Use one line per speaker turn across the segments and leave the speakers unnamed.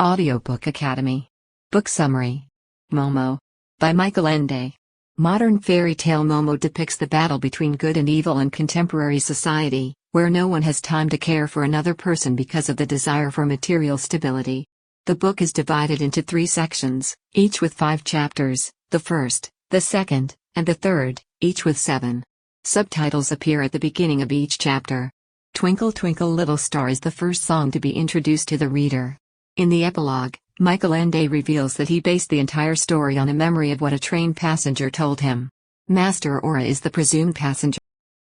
Audiobook Academy. Book Summary. Momo. By Ende. Modern fairy tale Momo depicts the battle between good and evil in contemporary society, where no one has time to care for another person because of the desire for material stability. The book is divided into 3 sections, each with 5 chapters, the first, the second, and the third, each with 7. Subtitles appear at the beginning of each chapter. Twinkle Twinkle Little Star is the first song to be introduced to the reader. In the epilogue, Ende reveals that he based the entire story on a memory of what a train passenger told him. Master Aura is the presumed passenger.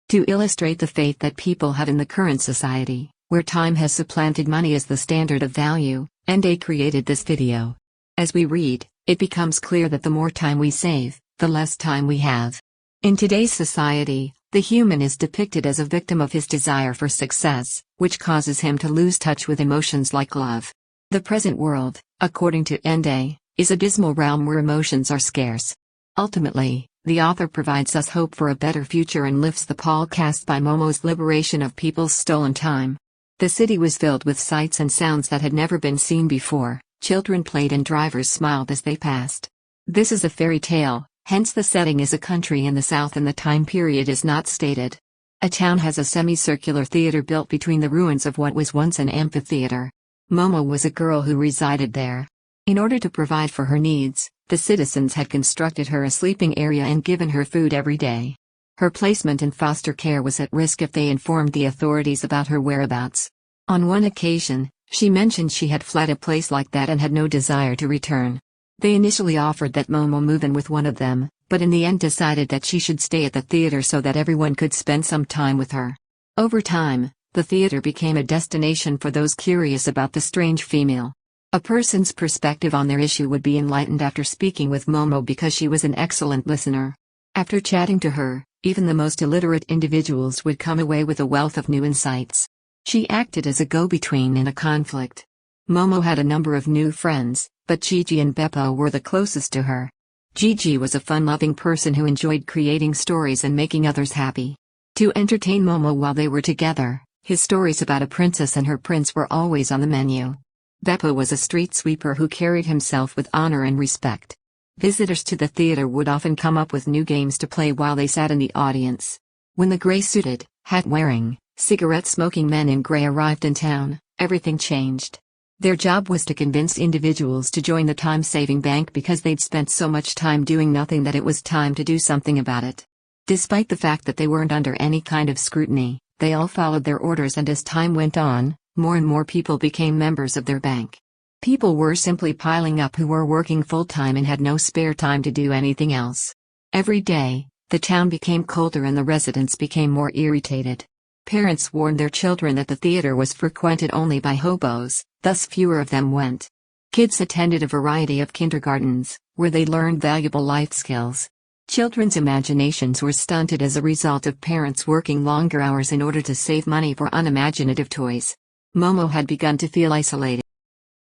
To illustrate the fate that people have in the current society, where time has supplanted money as the standard of value, Ende created this video. As we read, it becomes clear that the more time we save, the less time we have. In today's society, the human is depicted as a victim of his desire for success, which causes him to lose touch with emotions like love. The present world, according to Ende, is a dismal realm where emotions are scarce. Ultimately, the author provides us hope for a better future and lifts the pall cast by Momo's liberation of people's stolen time. The city was filled with sights and sounds that had never been seen before. Children played and drivers smiled as they passed. This is a fairy tale, hence the setting is a country in the south and the time period is not stated. A town has a semicircular theater built between the ruins of what was once an amphitheater. Momo was a girl who resided there. In order to provide for her needs, the citizens had constructed her a sleeping area and given her food every day. Her placement in foster care was at risk if they informed the authorities about her whereabouts. On one occasion, she mentioned she had fled a place like that and had no desire to return. They initially offered that Momo move in with one of them, but in the end decided that she should stay at the theater so that everyone could spend some time with her. Over time, the theater became a destination for those curious about the strange female. A person's perspective on their issue would be enlightened after speaking with Momo because she was an excellent listener. After chatting to her, even the most illiterate individuals would come away with a wealth of new insights. She acted as a go-between in a conflict. Momo had a number of new friends, but Gigi and Beppo were the closest to her. Gigi was a fun-loving person who enjoyed creating stories and making others happy. To entertain Momo while they were together, his stories about a princess and her prince were always on the menu. Beppo was a street sweeper who carried himself with honor and respect. Visitors to the theater would often come up with new games to play while they sat in the audience. When the gray-suited, hat-wearing, cigarette-smoking men in gray arrived in town, everything changed. Their job was to convince individuals to join the time-saving bank because they'd spent so much time doing nothing that it was time to do something about it. Despite the fact that they weren't under any kind of scrutiny, they all followed their orders, and as time went on, more and more people became members of their bank. People were simply piling up who were working full-time and had no spare time to do anything else. Every day, the town became colder and the residents became more irritated. Parents warned their children that the theater was frequented only by hobos, thus fewer of them went. Kids attended a variety of kindergartens, where they learned valuable life skills. Children's imaginations were stunted as a result of parents working longer hours in order to save money for unimaginative toys. Momo had begun to feel isolated.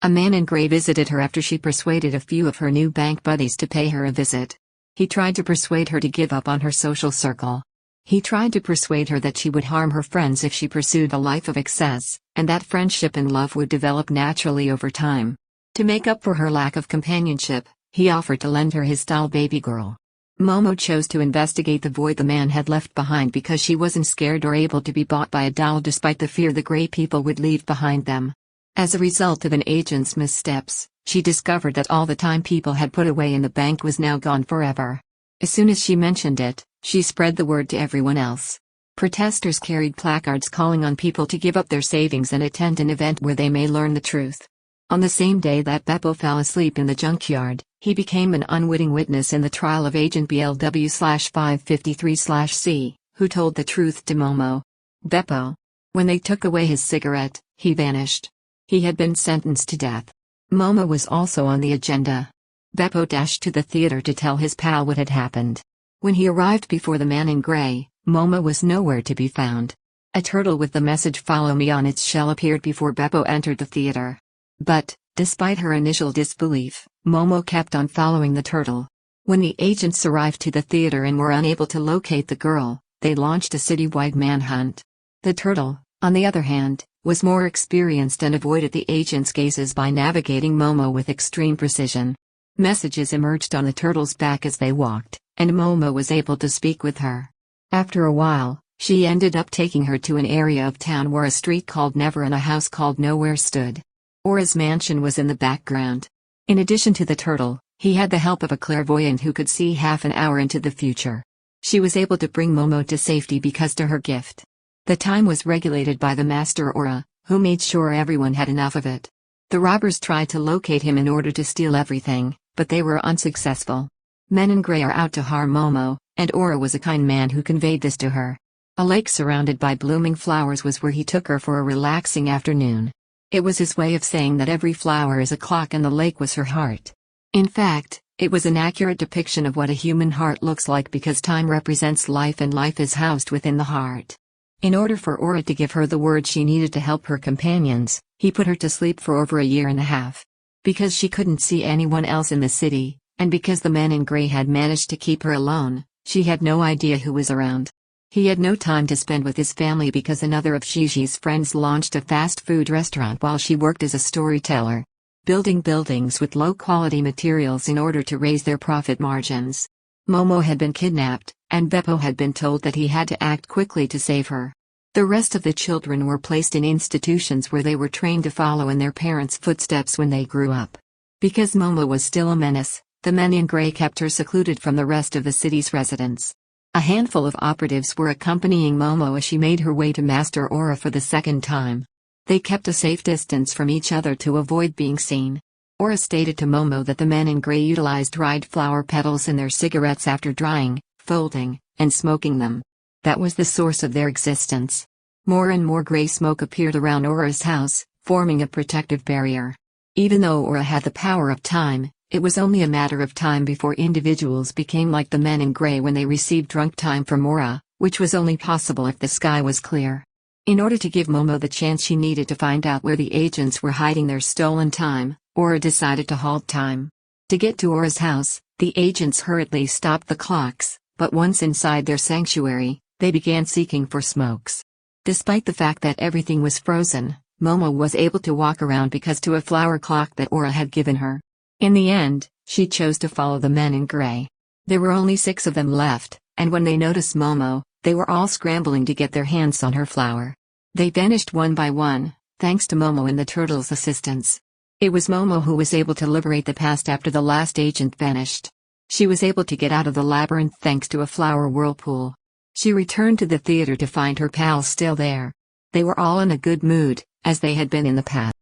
A man in gray visited her after she persuaded a few of her new bank buddies to pay her a visit. He tried to persuade her to give up on her social circle. He tried to persuade her that she would harm her friends if she pursued a life of excess, and that friendship and love would develop naturally over time. To make up for her lack of companionship, he offered to lend her his doll baby girl. Momo chose to investigate the void the man had left behind because she wasn't scared or able to be bought by a doll despite the fear the gray people would leave behind them. As a result of an agent's missteps, she discovered that all the time people had put away in the bank was now gone forever. As soon as she mentioned it, she spread the word to everyone else. Protesters carried placards calling on people to give up their savings and attend an event where they may learn the truth. On the same day that Beppo fell asleep in the junkyard, he became an unwitting witness in the trial of Agent BLW/553/C, who told the truth to Momo. Beppo. When they took away his cigarette, he vanished. He had been sentenced to death. Momo was also on the agenda. Beppo dashed to the theater to tell his pal what had happened. When he arrived before the man in gray, Momo was nowhere to be found. A turtle with the message "Follow me" on its shell appeared before Beppo entered the theater. But, despite her initial disbelief, Momo kept on following the turtle. When the agents arrived to the theater and were unable to locate the girl, they launched a citywide manhunt. The turtle, on the other hand, was more experienced and avoided the agent's gazes by navigating Momo with extreme precision. Messages emerged on the turtle's back as they walked, and Momo was able to speak with her. After a while, she ended up taking her to an area of town where a street called Never and a house called Nowhere stood. Aura's mansion was in the background. In addition to the turtle, he had the help of a clairvoyant who could see half an hour into the future. She was able to bring Momo to safety because to her gift. The time was regulated by the master Aura, who made sure everyone had enough of it. The robbers tried to locate him in order to steal everything, but they were unsuccessful. Men in gray are out to harm Momo, and Aura was a kind man who conveyed this to her. A lake surrounded by blooming flowers was where he took her for a relaxing afternoon. It was his way of saying that every flower is a clock and the lake was her heart. In fact, it was an accurate depiction of what a human heart looks like because time represents life and life is housed within the heart. In order for Aura to give her the words she needed to help her companions, he put her to sleep for over a year and a half. Because she couldn't see anyone else in the city, and because the man in gray had managed to keep her alone, she had no idea who was around. He had no time to spend with his family because another of Gigi's friends launched a fast food restaurant while she worked as a storyteller, building buildings with low-quality materials in order to raise their profit margins. Momo had been kidnapped, and Beppo had been told that he had to act quickly to save her. The rest of the children were placed in institutions where they were trained to follow in their parents' footsteps when they grew up. Because Momo was still a menace, the men in gray kept her secluded from the rest of the city's residents. A handful of operatives were accompanying Momo as she made her way to Master Aura for the second time. They kept a safe distance from each other to avoid being seen. Aura stated to Momo that the men in gray utilized dried flower petals in their cigarettes after drying, folding, and smoking them. That was the source of their existence. More and more gray smoke appeared around Aura's house, forming a protective barrier. Even though Aura had the power of time, it was only a matter of time before individuals became like the men in gray when they received drunk time from Aura, which was only possible if the sky was clear. In order to give Momo the chance she needed to find out where the agents were hiding their stolen time, Aura decided to halt time. To get to Aura's house, the agents hurriedly stopped the clocks, but once inside their sanctuary, they began seeking for smokes. Despite the fact that everything was frozen, Momo was able to walk around because to a flower clock that Aura had given her. In the end, she chose to follow the men in gray. There were only 6 of them left, and when they noticed Momo, they were all scrambling to get their hands on her flower. They vanished one by one, thanks to Momo and the turtle's assistance. It was Momo who was able to liberate the past after the last agent vanished. She was able to get out of the labyrinth thanks to a flower whirlpool. She returned to the theater to find her pals still there. They were all in a good mood, as they had been in the past.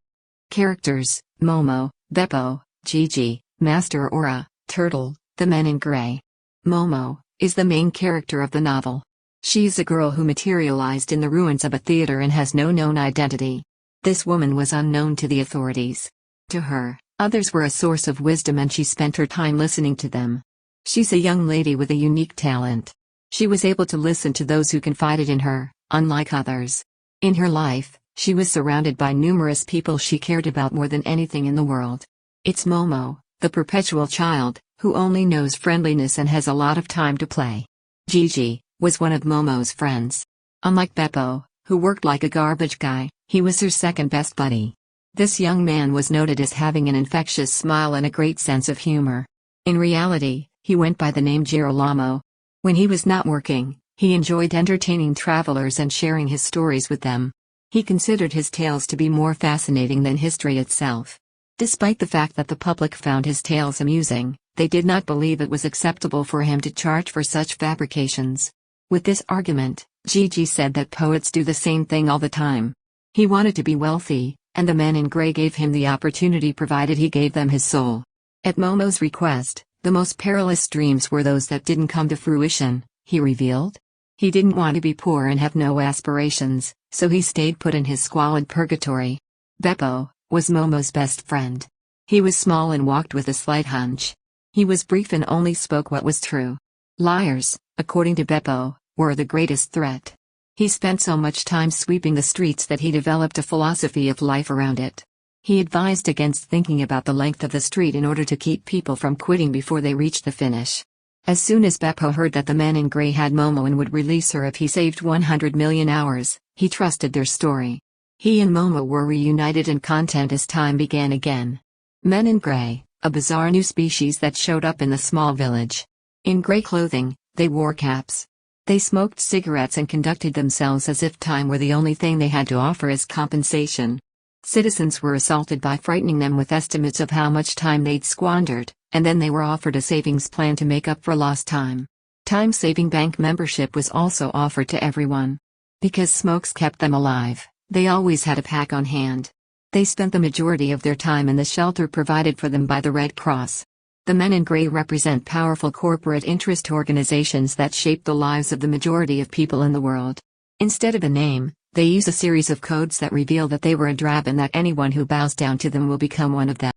Characters: Momo, Beppo, Gigi, Master Aura, Turtle, the men in gray. Momo is the main character of the novel. She's a girl who materialized in the ruins of a theater and has no known identity. This woman was unknown to the authorities. To her, others were a source of wisdom and she spent her time listening to them. She's a young lady with a unique talent. She was able to listen to those who confided in her, unlike others. In her life, she was surrounded by numerous people she cared about more than anything in the world. It's Momo, the perpetual child, who only knows friendliness and has a lot of time to play. Gigi was one of Momo's friends. Unlike Beppo, who worked like a garbage guy, he was her second best buddy. This young man was noted as having an infectious smile and a great sense of humor. In reality, he went by the name Girolamo. When he was not working, he enjoyed entertaining travelers and sharing his stories with them. He considered his tales to be more fascinating than history itself. Despite the fact that the public found his tales amusing, they did not believe it was acceptable for him to charge for such fabrications. With this argument, Gigi said that poets do the same thing all the time. He wanted to be wealthy, and the men in gray gave him the opportunity provided he gave them his soul. At Momo's request, the most perilous dreams were those that didn't come to fruition, he revealed. He didn't want to be poor and have no aspirations, so he stayed put in his squalid purgatory. Beppo was Momo's best friend. He was small and walked with a slight hunch. He was brief and only spoke what was true. Liars, according to Beppo, were the greatest threat. He spent so much time sweeping the streets that he developed a philosophy of life around it. He advised against thinking about the length of the street in order to keep people from quitting before they reached the finish. As soon as Beppo heard that the men in gray had Momo and would release her if he saved 100 million hours, he trusted their story. He and Momo were reunited in content as time began again. Men in Grey, a bizarre new species that showed up in the small village. In grey clothing, they wore caps. They smoked cigarettes and conducted themselves as if time were the only thing they had to offer as compensation. Citizens were assaulted by frightening them with estimates of how much time they'd squandered, and then they were offered a savings plan to make up for lost time. Time-saving bank membership was also offered to everyone. Because smokes kept them alive, they always had a pack on hand. They spent the majority of their time in the shelter provided for them by the Red Cross. The Men in Grey represent powerful corporate interest organizations that shape the lives of the majority of people in the world. Instead of a name, they use a series of codes that reveal that they were a drab and that anyone who bows down to them will become one of them.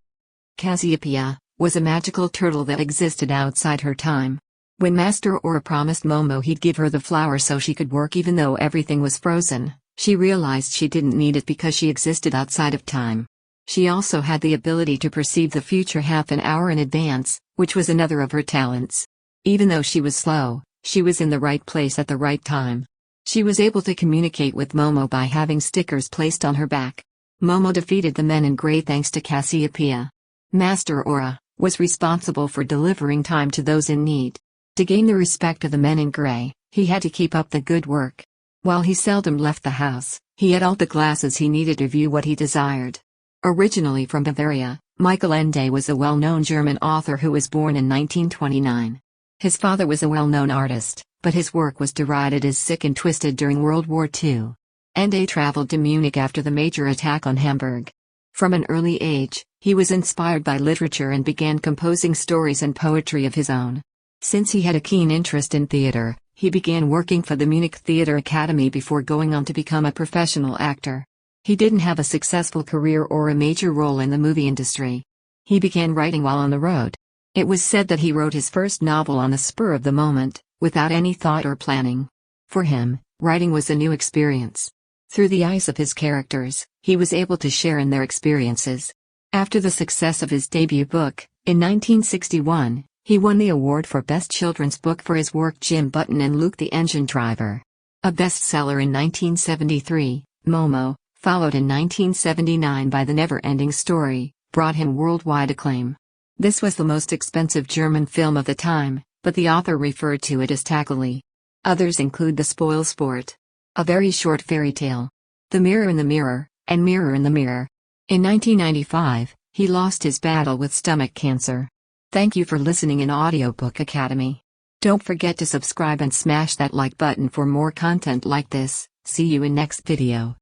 Cassiopeia was a magical turtle that existed outside her time. When Master Aura promised Momo he'd give her the flower so she could work even though everything was frozen, she realized she didn't need it because she existed outside of time. She also had the ability to perceive the future half an hour in advance, which was another of her talents. Even though she was slow, she was in the right place at the right time. She was able to communicate with Momo by having stickers placed on her back. Momo defeated the Men in Grey thanks to Cassiopeia. Master Aura was responsible for delivering time to those in need. To gain the respect of the Men in Grey, he had to keep up the good work. While he seldom left the house, he had all the glasses he needed to view what he desired. Originally from Bavaria, Michael Ende was a well-known German author who was born in 1929. His father was a well-known artist, but his work was derided as sick and twisted during World War II. Ende traveled to Munich after the major attack on Hamburg. From an early age, he was inspired by literature and began composing stories and poetry of his own. Since he had a keen interest in theater, he began working for the Munich Theater Academy before going on to become a professional actor. He didn't have a successful career or a major role in the movie industry. He began writing while on the road. It was said that he wrote his first novel on the spur of the moment, without any thought or planning. For him, writing was a new experience. Through the eyes of his characters, he was able to share in their experiences. After the success of his debut book, in 1961, he won the award for Best Children's Book for his work Jim Button and Luke the Engine Driver. A bestseller in 1973, Momo, followed in 1979 by The Never-Ending Story, brought him worldwide acclaim. This was the most expensive German film of the time, but the author referred to it as tackily. Others include The Spoil Sport, a very short fairy tale, The Mirror in the Mirror, and Mirror in the Mirror. In 1995, he lost his battle with stomach cancer. Thank you for listening in Audiobook Academy. Don't forget to subscribe and smash that like button for more content like this. See you in next video.